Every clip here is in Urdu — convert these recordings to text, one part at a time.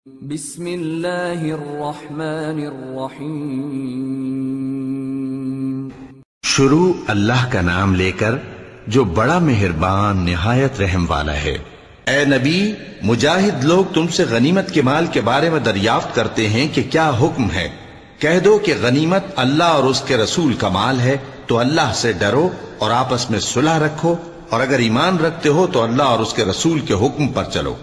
بسم اللہ الرحمن الرحیم۔ شروع اللہ کا نام لے کر جو بڑا مہربان نہایت رحم والا ہے۔ اے نبی، مجاہد لوگ تم سے غنیمت کے مال کے بارے میں دریافت کرتے ہیں کہ کیا حکم ہے۔ کہہ دو کہ غنیمت اللہ اور اس کے رسول کا مال ہے، تو اللہ سے ڈرو اور آپس میں صلح رکھو، اور اگر ایمان رکھتے ہو تو اللہ اور اس کے رسول کے حکم پر چلو۔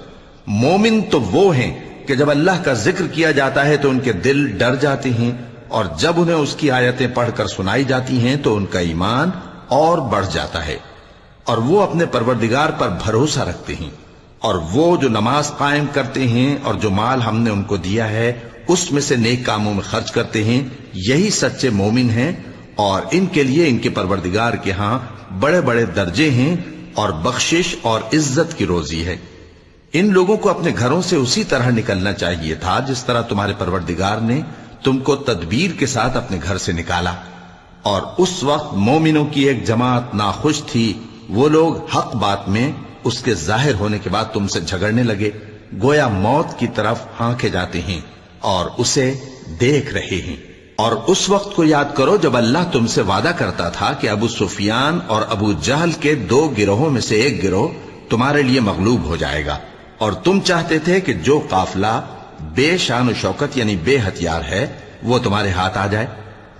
مومن تو وہ ہیں کہ جب اللہ کا ذکر کیا جاتا ہے تو ان کے دل ڈر جاتے ہیں، اور جب انہیں اس کی آیتیں پڑھ کر سنائی جاتی ہیں تو ان کا ایمان اور بڑھ جاتا ہے، اور وہ اپنے پروردگار پر بھروسہ رکھتے ہیں، اور وہ جو نماز قائم کرتے ہیں اور جو مال ہم نے ان کو دیا ہے اس میں سے نیک کاموں میں خرچ کرتے ہیں، یہی سچے مومن ہیں، اور ان کے لیے ان کے پروردگار کے ہاں بڑے بڑے درجے ہیں اور بخشش اور عزت کی روزی ہے۔ ان لوگوں کو اپنے گھروں سے اسی طرح نکلنا چاہیے تھا جس طرح تمہارے پروردگار نے تم کو تدبیر کے ساتھ اپنے گھر سے نکالا، اور اس وقت مومنوں کی ایک جماعت ناخوش تھی، وہ لوگ حق بات میں اس کے ظاہر ہونے کے بعد تم سے جھگڑنے لگے، گویا موت کی طرف ہانکے جاتے ہیں اور اسے دیکھ رہے ہیں۔ اور اس وقت کو یاد کرو جب اللہ تم سے وعدہ کرتا تھا کہ ابو سفیان اور ابو جہل کے دو گروہوں میں سے ایک گروہ تمہارے لیے مغلوب ہو جائے گا، اور تم چاہتے تھے کہ جو قافلہ بے شان و شوکت یعنی بے ہتھیار ہے وہ تمہارے ہاتھ آ جائے،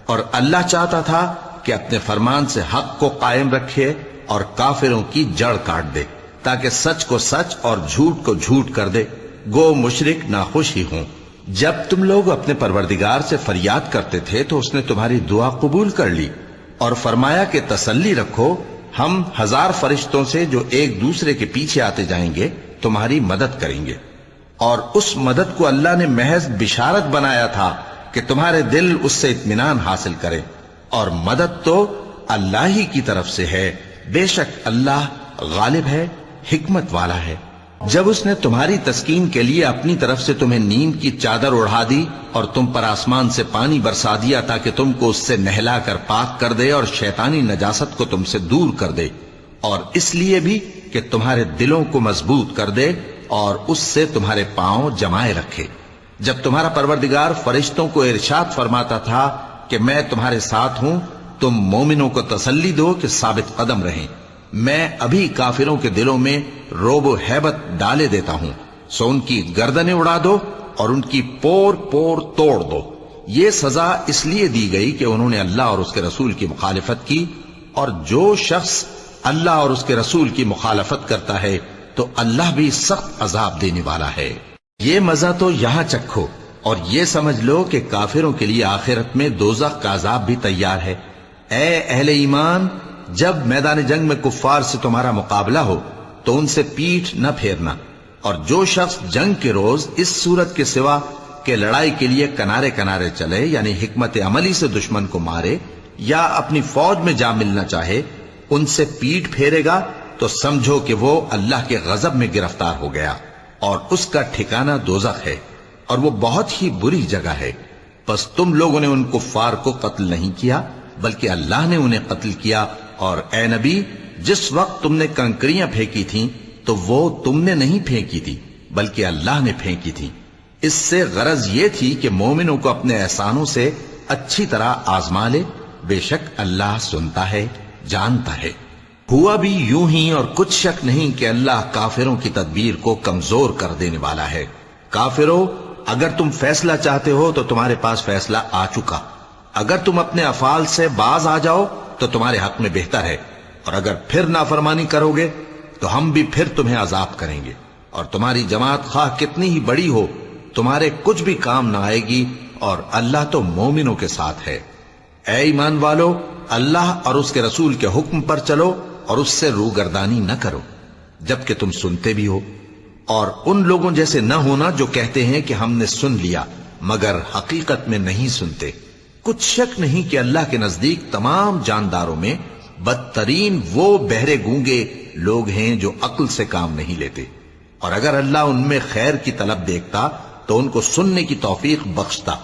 اور اللہ چاہتا تھا کہ اپنے فرمان سے حق کو قائم رکھے اور کافروں کی جڑ کاٹ دے، تاکہ سچ کو سچ اور جھوٹ کو جھوٹ کر دے، گو مشرک ناخوش ہی ہوں۔ جب تم لوگ اپنے پروردگار سے فریاد کرتے تھے تو اس نے تمہاری دعا قبول کر لی، اور فرمایا کہ تسلی رکھو، ہم 1000 فرشتوں سے جو ایک دوسرے کے پیچھے آتے جائیں گے تمہاری مدد کریں گے۔ اور اس مدد کو اللہ نے محض بشارت بنایا تھا کہ تمہارے دل اس سے اطمینان حاصل کریں، اور مدد تو اللہ ہی کی طرف سے ہے، بے شک اللہ غالب ہے، حکمت والا ہے۔ جب اس نے تمہاری تسکین کے لیے اپنی طرف سے تمہیں نیند کی چادر اڑھا دی اور تم پر آسمان سے پانی برسا دیا تاکہ تم کو اس سے نہلا کر پاک کر دے اور شیطانی نجاست کو تم سے دور کر دے، اور اس لیے بھی کہ تمہارے دلوں کو مضبوط کر دے اور اس سے تمہارے پاؤں جمائے رکھے، جب تمہارا پروردگار فرشتوں کو ارشاد فرماتا تھا کہ میں تمہارے ساتھ ہوں، تم مومنوں کو تسلی دو کہ ثابت قدم رہیں، میں ابھی کافروں کے دلوں میں روب و ہیبت ڈالے دیتا ہوں، سو ان کی گردنیں اڑا دو اور ان کی پور پور توڑ دو۔ یہ سزا اس لیے دی گئی کہ انہوں نے اللہ اور اس کے رسول کی مخالفت کی، اور جو شخص اللہ اور اس کے رسول کی مخالفت کرتا ہے تو اللہ بھی سخت عذاب دینے والا ہے۔ یہ مزہ تو یہاں چکھو، اور یہ سمجھ لو کہ کافروں کے لیے آخرت میں دوزخ کا عذاب بھی تیار ہے۔ اے اہل ایمان، جب میدان جنگ میں کفار سے تمہارا مقابلہ ہو تو ان سے پیٹھ نہ پھیرنا، اور جو شخص جنگ کے روز اس صورت کے سوا کہ لڑائی کے لیے کنارے کنارے چلے یعنی حکمت عملی سے دشمن کو مارے یا اپنی فوج میں جا ملنا چاہے، ان سے پیٹ پھیرے گا تو سمجھو کہ وہ اللہ کے غضب میں گرفتار ہو گیا، اور اس کا ٹھکانہ دوزخ ہے، اور وہ بہت ہی بری جگہ ہے۔ پس تم لوگوں نے ان کفار کو قتل نہیں کیا بلکہ اللہ نے انہیں قتل کیا، اور اے نبی، جس وقت تم نے کنکریاں پھینکی تھیں تو وہ تم نے نہیں پھینکی تھی بلکہ اللہ نے پھینکی تھی۔ اس سے غرض یہ تھی کہ مومنوں کو اپنے احسانوں سے اچھی طرح آزما لے، بے شک اللہ سنتا ہے، جانتا ہے۔ ہوا بھی یوں ہی، اور کچھ شک نہیں کہ اللہ کافروں کی تدبیر کو کمزور کر دینے والا ہے۔ کافروں، اگر تم فیصلہ چاہتے ہو تو تمہارے پاس فیصلہ آ چکا، اگر تم اپنے افعال سے باز آ جاؤ تو تمہارے حق میں بہتر ہے، اور اگر پھر نافرمانی کرو گے تو ہم بھی پھر تمہیں عذاب کریں گے، اور تمہاری جماعت خواہ کتنی ہی بڑی ہو تمہارے کچھ بھی کام نہ آئے گی، اور اللہ تو مومنوں کے ساتھ ہے۔ اے ایمان والو، اللہ اور اس کے رسول کے حکم پر چلو اور اس سے روگردانی نہ کرو جبکہ تم سنتے بھی ہو، اور ان لوگوں جیسے نہ ہونا جو کہتے ہیں کہ ہم نے سن لیا مگر حقیقت میں نہیں سنتے۔ کچھ شک نہیں کہ اللہ کے نزدیک تمام جانداروں میں بدترین وہ بہرے گونگے لوگ ہیں جو عقل سے کام نہیں لیتے، اور اگر اللہ ان میں خیر کی طلب دیکھتا تو ان کو سننے کی توفیق بخشتا،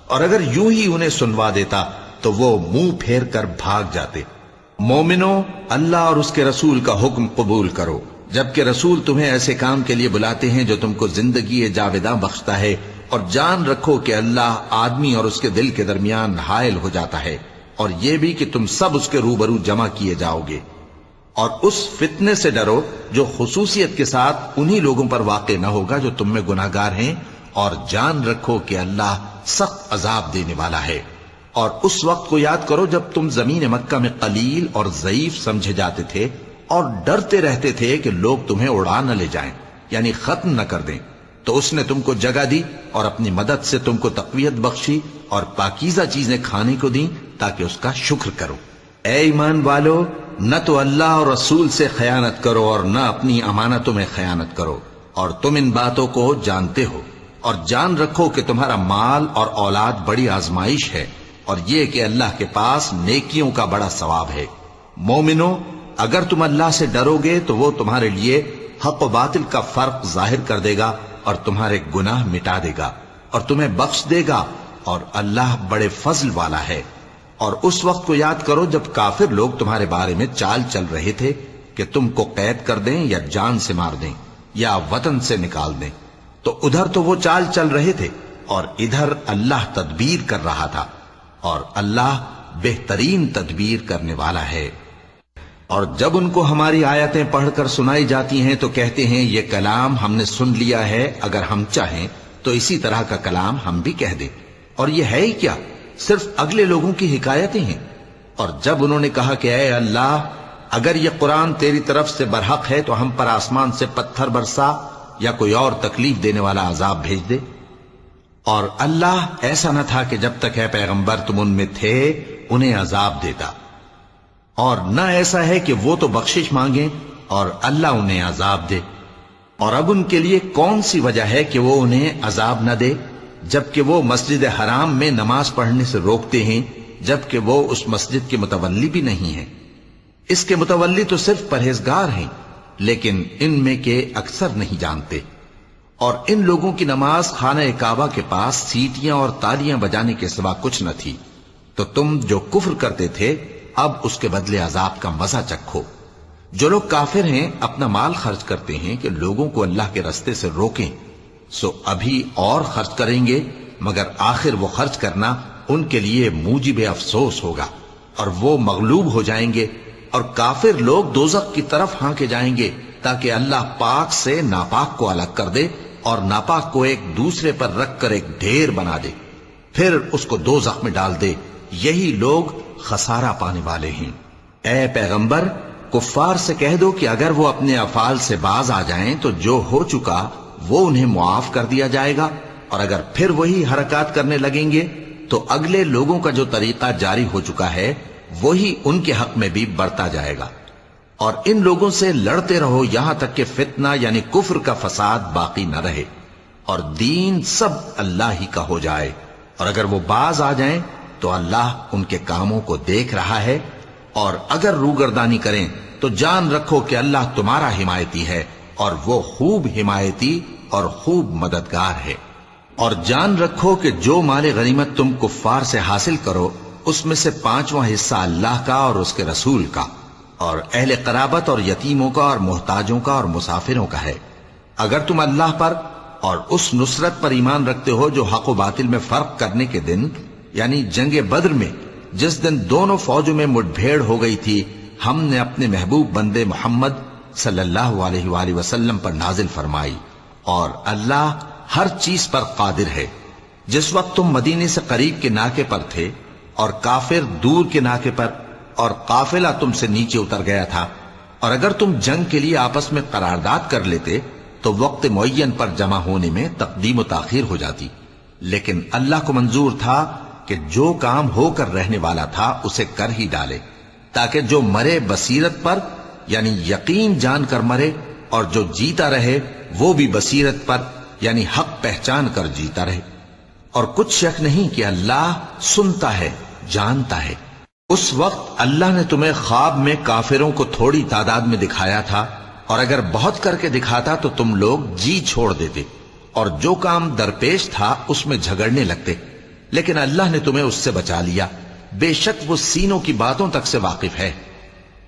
اور اگر یوں ہی انہیں سنوا دیتا تو وہ منہ پھیر کر بھاگ جاتے۔ مومنوں، اللہ اور اس کے رسول کا حکم قبول کرو، جبکہ رسول تمہیں ایسے کام کے لیے بلاتے ہیں جو تم کو زندگی جاوداں بخشتا ہے، اور جان رکھو کہ اللہ آدمی اور اس کے دل کے درمیان حائل ہو جاتا ہے، اور یہ بھی کہ تم سب اس کے روبرو جمع کیے جاؤ گے۔ اور اس فتنے سے ڈرو جو خصوصیت کے ساتھ انہی لوگوں پر واقع نہ ہوگا جو تم میں گناہگار ہیں، اور جان رکھو کہ اللہ سخت عذاب دینے والا ہے۔ اور اس وقت کو یاد کرو جب تم زمین مکہ میں قلیل اور ضعیف سمجھے جاتے تھے اور ڈرتے رہتے تھے کہ لوگ تمہیں اڑا نہ لے جائیں، یعنی ختم نہ کر دیں، تو اس نے تم کو جگہ دی اور اپنی مدد سے تم کو تقویت بخشی اور پاکیزہ چیزیں کھانے کو دیں تاکہ اس کا شکر کرو۔ اے ایمان والو، نہ تو اللہ اور رسول سے خیانت کرو اور نہ اپنی امانتوں میں خیانت کرو، اور تم ان باتوں کو جانتے ہو، اور جان رکھو کہ تمہارا مال اور اولاد بڑی آزمائش ہے، اور یہ کہ اللہ کے پاس نیکیوں کا بڑا ثواب ہے۔ مومنو، اگر تم اللہ سے ڈرو گے تو وہ تمہارے لیے حق و باطل کا فرق ظاہر کر دے گا اور تمہارے گناہ مٹا دے گا اور تمہیں بخش دے گا، اور اللہ بڑے فضل والا ہے۔ اور اس وقت کو یاد کرو جب کافر لوگ تمہارے بارے میں چال چل رہے تھے کہ تم کو قید کر دیں یا جان سے مار دیں یا وطن سے نکال دیں، تو ادھر تو وہ چال چل رہے تھے اور ادھر اللہ تدبیر کر رہا تھا، اور اللہ بہترین تدبیر کرنے والا ہے۔ اور جب ان کو ہماری آیتیں پڑھ کر سنائی جاتی ہیں تو کہتے ہیں یہ کلام ہم نے سن لیا ہے، اگر ہم چاہیں تو اسی طرح کا کلام ہم بھی کہہ دیں، اور یہ ہے ہی کیا، صرف اگلے لوگوں کی حکایتیں ہیں۔ اور جب انہوں نے کہا کہ اے اللہ، اگر یہ قرآن تیری طرف سے برحق ہے تو ہم پر آسمان سے پتھر برسا یا کوئی اور تکلیف دینے والا عذاب بھیج دے۔ اور اللہ ایسا نہ تھا کہ جب تک اے پیغمبر تم ان میں تھے انہیں عذاب دیتا، اور نہ ایسا ہے کہ وہ تو بخشش مانگیں اور اللہ انہیں عذاب دے۔ اور اب ان کے لیے کون سی وجہ ہے کہ وہ انہیں عذاب نہ دے، جبکہ وہ مسجد حرام میں نماز پڑھنے سے روکتے ہیں، جبکہ وہ اس مسجد کے متولی بھی نہیں ہیں۔ اس کے متولی تو صرف پرہیزگار ہیں، لیکن ان میں کے اکثر نہیں جانتے۔ اور ان لوگوں کی نماز خانہ کعبہ کے پاس سیٹیاں اور تالیاں بجانے کے سوا کچھ نہ تھی، تو تم جو کفر کرتے تھے اب اس کے بدلے عذاب کا مزہ چکھو۔ جو لوگ کافر ہیں اپنا مال خرچ کرتے ہیں کہ لوگوں کو اللہ کے رستے سے روکیں، سو ابھی اور خرچ کریں گے، مگر آخر وہ خرچ کرنا ان کے لیے موجب افسوس ہوگا، اور وہ مغلوب ہو جائیں گے، اور کافر لوگ دوزخ کی طرف ہانکے جائیں گے تاکہ اللہ پاک سے ناپاک کو الگ کر دے اور ناپاک کو ایک دوسرے پر رکھ کر ایک ڈھیر بنا دے، پھر اس کو دوزخ میں ڈال دے۔ یہی لوگ خسارہ پانے والے ہیں۔ اے پیغمبر، کفار سے کہہ دو کہ اگر وہ اپنے افعال سے باز آ جائیں تو جو ہو چکا وہ انہیں معاف کر دیا جائے گا، اور اگر پھر وہی حرکات کرنے لگیں گے تو اگلے لوگوں کا جو طریقہ جاری ہو چکا ہے وہی ان کے حق میں بھی برتا جائے گا۔ اور ان لوگوں سے لڑتے رہو یہاں تک کہ فتنہ یعنی کفر کا فساد باقی نہ رہے اور دین سب اللہ ہی کا ہو جائے، اور اگر وہ باز آ جائیں تو اللہ ان کے کاموں کو دیکھ رہا ہے، اور اگر روگردانی کریں تو جان رکھو کہ اللہ تمہارا حمایتی ہے، اور وہ خوب حمایتی اور خوب مددگار ہے۔ اور جان رکھو کہ جو مال غنیمت تم کفار سے حاصل کرو اس میں سے 5واں حصہ اللہ کا اور اس کے رسول کا اور اہل قرابت اور یتیموں کا اور محتاجوں کا اور مسافروں کا ہے۔ اگر تم اللہ پر اور اس نصرت پر ایمان رکھتے ہو جو حق و باطل میں فرق کرنے کے دن یعنی جنگ بدر میں جس دن دونوں فوجوں میں مٹ بھیڑ ہو گئی تھی، ہم نے اپنے محبوب بندے محمد صلی اللہ علیہ وآلہ وسلم پر نازل فرمائی، اور اللہ ہر چیز پر قادر ہے۔ جس وقت تم مدینے سے قریب کے ناکے پر تھے اور کافر دور کے ناکے پر، اور قافلہ تم سے نیچے اتر گیا تھا، اور اگر تم جنگ کے لیے آپس میں قرارداد کر لیتے تو وقت معین پر جمع ہونے میں تقدیم و تاخیر ہو جاتی، لیکن اللہ کو منظور تھا کہ جو کام ہو کر رہنے والا تھا اسے کر ہی ڈالے، تاکہ جو مرے بصیرت پر یعنی یقین جان کر مرے، اور جو جیتا رہے وہ بھی بصیرت پر یعنی حق پہچان کر جیتا رہے۔ اور کچھ شک نہیں کہ اللہ سنتا ہے، جانتا ہے۔ اس وقت اللہ نے تمہیں خواب میں کافروں کو تھوڑی تعداد میں دکھایا تھا، اور اگر بہت کر کے دکھاتا تو تم لوگ جی چھوڑ دیتے اور جو کام درپیش تھا اس میں جھگڑنے لگتے، لیکن اللہ نے تمہیں اس سے بچا لیا، بے شک وہ سینوں کی باتوں تک سے واقف ہے۔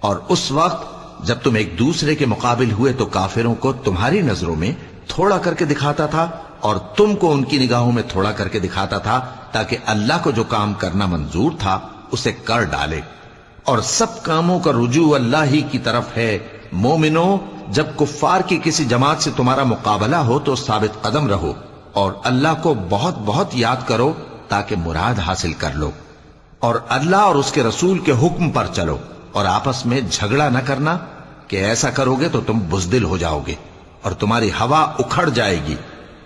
اور اس وقت جب تم ایک دوسرے کے مقابل ہوئے تو کافروں کو تمہاری نظروں میں تھوڑا کر کے دکھاتا تھا اور تم کو ان کی نگاہوں میں تھوڑا کر کے دکھاتا تھا، تاکہ اللہ کو جو کام کرنا منظور تھا اسے کر ڈالے، اور سب کاموں کا رجوع اللہ ہی کی طرف ہے۔ مومنو، جب کفار کی کسی جماعت سے تمہارا مقابلہ ہو تو ثابت قدم رہو اور اللہ کو بہت بہت یاد کرو تاکہ مراد حاصل کر لو، اور اللہ اور اس کے رسول کے حکم پر چلو، اور آپس میں جھگڑا نہ کرنا کہ ایسا کرو گے تو تم بزدل ہو جاؤ گے اور تمہاری ہوا اکھڑ جائے گی،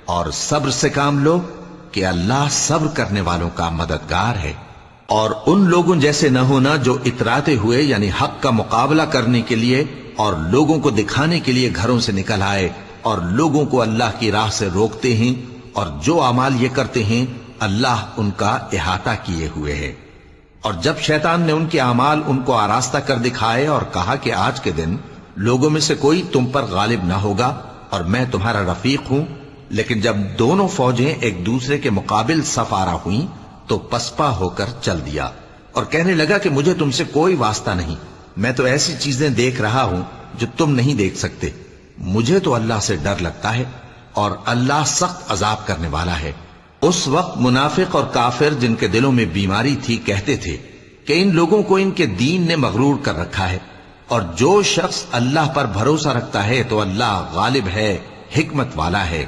اور صبر سے کام لو کہ اللہ صبر کرنے والوں کا مددگار ہے۔ اور ان لوگوں جیسے نہ ہونا جو اتراتے ہوئے یعنی حق کا مقابلہ کرنے کے لیے اور لوگوں کو دکھانے کے لیے گھروں سے نکل آئے اور لوگوں کو اللہ کی راہ سے روکتے ہیں، اور جو اعمال یہ کرتے ہیں اللہ ان کا احاطہ کیے ہوئے ہے۔ اور جب شیطان نے ان کے اعمال ان کو آراستہ کر دکھائے اور کہا کہ آج کے دن لوگوں میں سے کوئی تم پر غالب نہ ہوگا اور میں تمہارا رفیق ہوں، لیکن جب دونوں فوجیں ایک دوسرے کے مقابل صف آرا ہوئیں تو پسپا ہو کر چل دیا اور کہنے لگا کہ مجھے تم سے کوئی واسطہ نہیں، میں تو ایسی چیزیں دیکھ رہا ہوں جو تم نہیں دیکھ سکتے، مجھے تو اللہ سے ڈر لگتا ہے اور اللہ سخت عذاب کرنے والا ہے۔ اس وقت منافق اور کافر جن کے دلوں میں بیماری تھی کہتے تھے کہ ان لوگوں کو ان کے دین نے مغرور کر رکھا ہے، اور جو شخص اللہ پر بھروسہ رکھتا ہے تو اللہ غالب ہے، حکمت والا ہے۔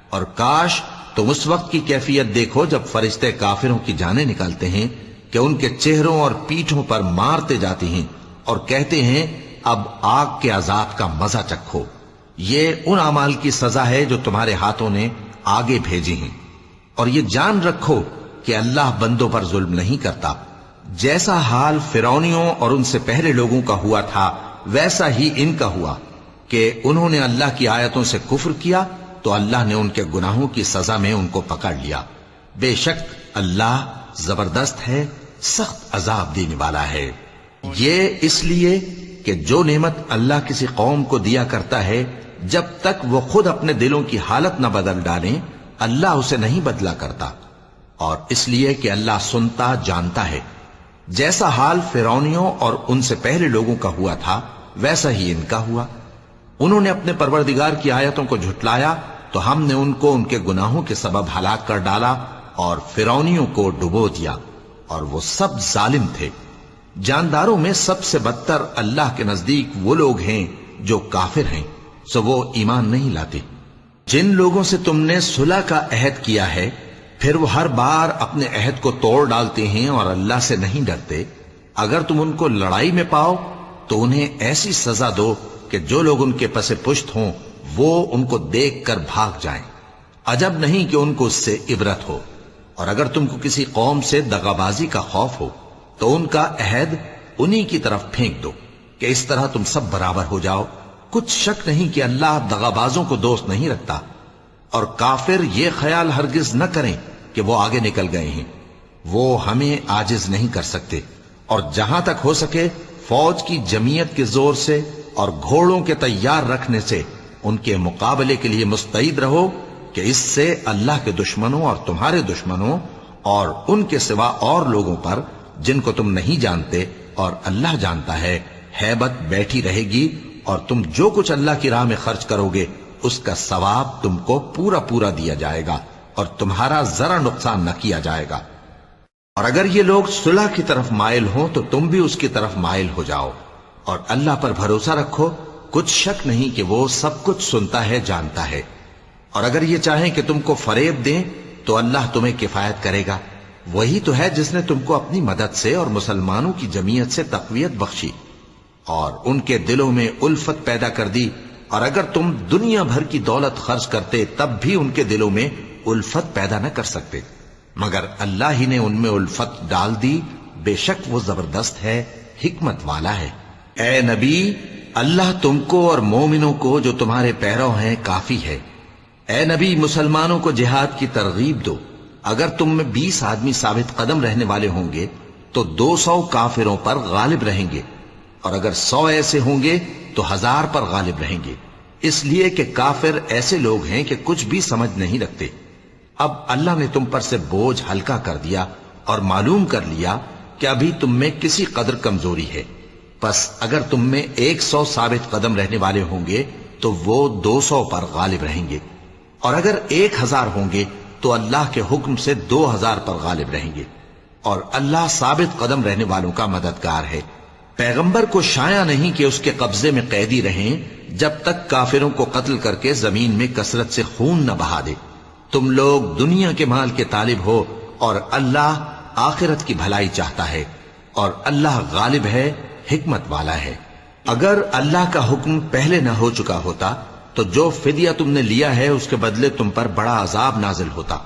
اور کاش تم اس وقت کی کیفیت دیکھو جب فرشتے کافروں کی جانیں نکالتے ہیں کہ ان کے چہروں اور پیٹھوں پر مارتے جاتے ہیں اور کہتے ہیں اب آگ کے عذاب کا مزہ چکھو، یہ ان اعمال کی سزا ہے جو تمہارے ہاتھوں نے آگے بھیجی ہیں۔ اور یہ جان رکھو کہ اللہ بندوں پر ظلم نہیں کرتا، جیسا حال فرعونیوں اور ان سے پہلے لوگوں کا ہوا تھا ویسا ہی ان کا ہوا کہ انہوں نے اللہ کی آیتوں سے کفر کیا تو اللہ نے ان کے گناہوں کی سزا میں ان کو پکڑ لیا۔ بے شک اللہ زبردست ہے، سخت عذاب دینے والا ہے۔ یہ اس لیے کہ جو نعمت اللہ کسی قوم کو دیا کرتا ہے جب تک وہ خود اپنے دلوں کی حالت نہ بدل ڈالیں اللہ اسے نہیں بدلا کرتا، اور اس لیے کہ اللہ سنتا جانتا ہے۔ جیسا حال فرعونیوں اور ان سے پہلے لوگوں کا ہوا تھا ویسا ہی ان کا ہوا۔ انہوں نے اپنے پروردگار کی آیتوں کو جھٹلایا تو ہم نے ان کو ان کے گناہوں کے سبب ہلاک کر ڈالا اور فرعونیوں کو ڈبو دیا، اور وہ سب ظالم تھے۔ جانداروں میں سب سے بدتر اللہ کے نزدیک وہ لوگ ہیں جو کافر ہیں، سو وہ ایمان نہیں لاتے۔ جن لوگوں سے تم نے صلح کا عہد کیا ہے پھر وہ ہر بار اپنے عہد کو توڑ ڈالتے ہیں اور اللہ سے نہیں ڈرتے، اگر تم ان کو لڑائی میں پاؤ تو انہیں ایسی سزا دو کہ جو لوگ ان کے پس پشت ہوں وہ ان کو دیکھ کر بھاگ جائیں، عجب نہیں کہ ان کو اس سے عبرت ہو۔ اور اگر تم کو کسی قوم سے دغابازی کا خوف ہو تو ان کا عہد انہی کی طرف پھینک دو کہ اس طرح تم سب برابر ہو جاؤ۔ کچھ شک نہیں کہ اللہ دغابازوں کو دوست نہیں رکھتا، اور کافر یہ خیال ہرگز نہ کریں کہ وہ آگے نکل گئے ہیں، وہ ہمیں عاجز نہیں کر سکتے۔ اور جہاں تک ہو سکے فوج کی جمعیت کے زور سے اور گھوڑوں کے تیار رکھنے سے ان کے مقابلے کے لیے مستعد رہو کہ اس سے اللہ کے دشمنوں اور تمہارے دشمنوں اور ان کے سوا اور لوگوں پر جن کو تم نہیں جانتے اور اللہ جانتا ہے ہیبت بیٹھی رہے گی، اور تم جو کچھ اللہ کی راہ میں خرچ کرو گے اس کا ثواب تم کو پورا پورا دیا جائے گا اور تمہارا ذرا نقصان نہ کیا جائے گا۔ اور اگر یہ لوگ صلح کی طرف مائل ہوں تو تم بھی اس کی طرف مائل ہو جاؤ، اور اللہ پر بھروسہ رکھو، کچھ شک نہیں کہ وہ سب کچھ سنتا ہے جانتا ہے۔ اور اگر یہ چاہیں کہ تم کو فریب دیں تو اللہ تمہیں کفایت کرے گا، وہی تو ہے جس نے تم کو اپنی مدد سے اور مسلمانوں کی جمعیت سے تقویت بخشی اور ان کے دلوں میں الفت پیدا کر دی، اور اگر تم دنیا بھر کی دولت خرچ کرتے تب بھی ان کے دلوں میں الفت پیدا نہ کر سکتے، مگر اللہ ہی نے ان میں الفت ڈال دی، بے شک وہ زبردست ہے، حکمت والا ہے۔ اے نبی، اللہ تم کو اور مومنوں کو جو تمہارے پیرو ہیں کافی ہے۔ اے نبی، مسلمانوں کو جہاد کی ترغیب دو، اگر تم میں 20 آدمی ثابت قدم رہنے والے ہوں گے تو 200 کافروں پر غالب رہیں گے، اور اگر 100 ایسے ہوں گے تو 1000 پر غالب رہیں گے، اس لیے کہ کافر ایسے لوگ ہیں کہ کچھ بھی سمجھ نہیں رکھتے۔ اب اللہ نے تم پر سے بوجھ ہلکا کر دیا اور معلوم کر لیا کہ ابھی تم میں کسی قدر کمزوری ہے، پس اگر تم میں 100 ثابت قدم رہنے والے ہوں گے تو وہ 200 پر غالب رہیں گے، اور اگر 1000 ہوں گے تو اللہ کے حکم سے 2000 پر غالب رہیں گے، اور اللہ ثابت قدم رہنے والوں کا مددگار ہے۔ پیغمبر کو شایع نہیں کہ اس کے قبضے میں قیدی رہیں جب تک کافروں کو قتل کر کے زمین میں کثرت سے خون نہ بہا دے۔ تم لوگ دنیا کے مال کے طالب ہو اور اللہ آخرت کی بھلائی چاہتا ہے، اور اللہ غالب ہے، حکمت والا ہے۔ اگر اللہ کا حکم پہلے نہ ہو چکا ہوتا تو جو فدیہ تم نے لیا ہے اس کے بدلے تم پر بڑا عذاب نازل ہوتا۔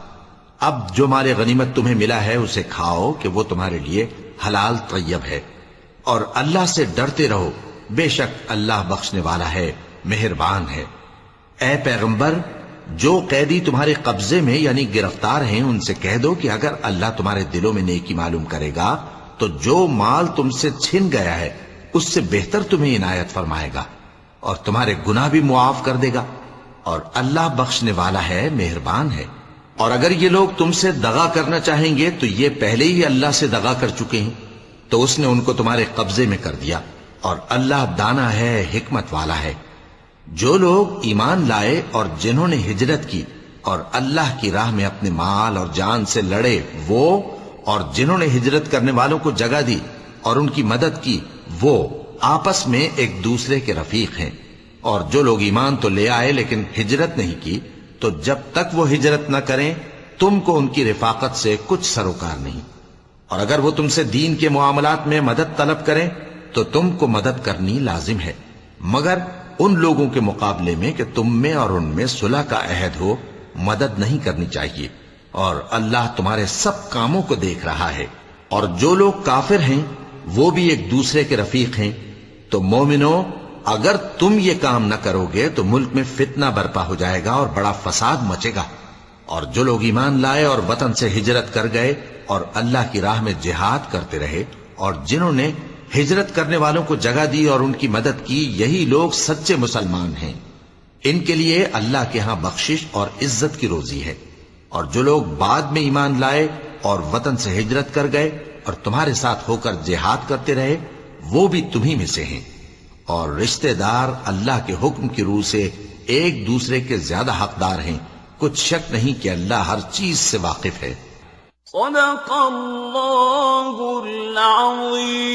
اب جو مال غنیمت تمہیں ملا ہے اسے کھاؤ کہ وہ تمہارے لیے حلال طیب ہے، اور اللہ سے ڈرتے رہو، بے شک اللہ بخشنے والا ہے، مہربان ہے۔ اے پیغمبر، جو قیدی تمہارے قبضے میں یعنی گرفتار ہیں ان سے کہہ دو کہ اگر اللہ تمہارے دلوں میں نیکی معلوم کرے گا تو جو مال تم سے چھن گیا ہے اس سے بہتر تمہیں عنایت فرمائے گا، اور تمہارے گناہ بھی معاف کر دے گا، اور اللہ بخشنے والا ہے، مہربان ہے۔ اور اگر یہ لوگ تم سے دغا کرنا چاہیں گے تو یہ پہلے ہی اللہ سے دغا کر چکے ہیں، تو اس نے ان کو تمہارے قبضے میں کر دیا، اور اللہ دانا ہے، حکمت والا ہے۔ جو لوگ ایمان لائے اور جنہوں نے ہجرت کی اور اللہ کی راہ میں اپنے مال اور جان سے لڑے، وہ اور جنہوں نے ہجرت کرنے والوں کو جگہ دی اور ان کی مدد کی، وہ آپس میں ایک دوسرے کے رفیق ہیں۔ اور جو لوگ ایمان تو لے آئے لیکن ہجرت نہیں کی، تو جب تک وہ ہجرت نہ کریں تم کو ان کی رفاقت سے کچھ سروکار نہیں، اور اگر وہ تم سے دین کے معاملات میں مدد طلب کریں تو تم کو مدد کرنی لازم ہے، مگر ان لوگوں کے مقابلے میں کہ تم میں اور ان میں صلح کا عہد ہو مدد نہیں کرنی چاہیے، اور اللہ تمہارے سب کاموں کو دیکھ رہا ہے۔ اور جو لوگ کافر ہیں وہ بھی ایک دوسرے کے رفیق ہیں۔ تو مومنو، اگر تم یہ کام نہ کرو گے تو ملک میں فتنہ برپا ہو جائے گا اور بڑا فساد مچے گا۔ اور جو لوگ ایمان لائے اور وطن سے ہجرت کر گئے اور اللہ کی راہ میں جہاد کرتے رہے، اور جنہوں نے ہجرت کرنے والوں کو جگہ دی اور ان کی مدد کی، یہی لوگ سچے مسلمان ہیں۔ ان کے لیے اللہ کے ہاں بخشش اور عزت کی روزی ہے۔ اور جو لوگ بعد میں ایمان لائے اور وطن سے ہجرت کر گئے اور تمہارے ساتھ ہو کر جہاد کرتے رہے، وہ بھی تمہیں میں سے ہیں۔ اور رشتہ دار اللہ کے حکم کی روح سے ایک دوسرے کے زیادہ حقدار ہیں، کچھ شک نہیں کہ اللہ ہر چیز سے واقف ہے۔ صدق اللہ العظیم۔